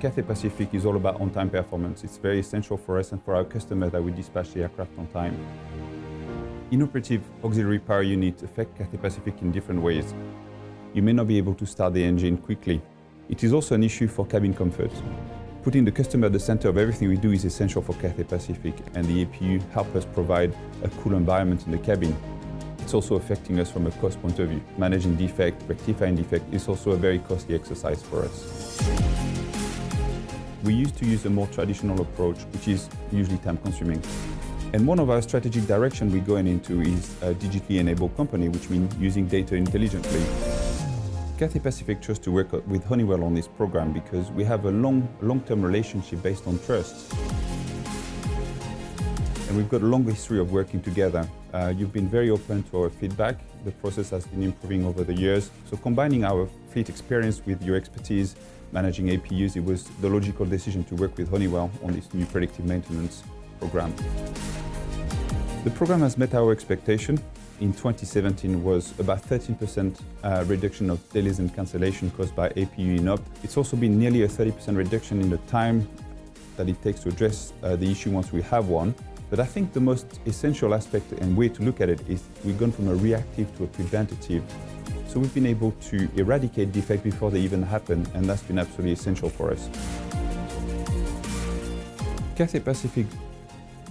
Cathay Pacific is all about on-time performance. It's very essential for us and for our customers that we dispatch the aircraft on time. Inoperative auxiliary power units affect Cathay Pacific in different ways. You may not be able to start the engine quickly. It is also an issue for cabin comfort. Putting the customer at the center of everything we do is essential for Cathay Pacific, and the APU help us provide a cool environment in the cabin. It's also affecting us from a cost point of view. Managing defect, rectifying defect is also a very costly exercise for us. We used to use a more traditional approach, which is usually time-consuming. And one of our strategic direction we're going into is a digitally enabled company, which means using data intelligently. Cathay Pacific chose to work with Honeywell on this program because we have a long-term relationship based on trust. And we've got a long history of working together. You've been very open to our feedback. The process has been improving over the years. So combining our fleet experience with your expertise managing APUs, it was the logical decision to work with Honeywell on this new predictive maintenance program. The program has met our expectation. In 2017 was about 13% reduction of delays and cancellation caused by APU inop. It's also been nearly a 30% reduction in the time that it takes to address the issue once we have one. But I think the most essential aspect and way to look at it is we've gone from a reactive to a preventative. So we've been able to eradicate defects before they even happen, and that's been absolutely essential for us. Cathay Pacific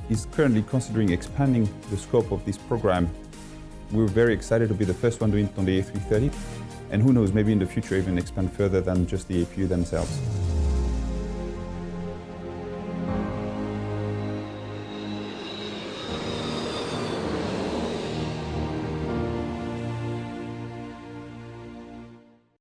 is currently considering expanding the scope of this program. We're very excited to be the first one doing it on the A330, and who knows, maybe in the future even expand further than just the APU themselves.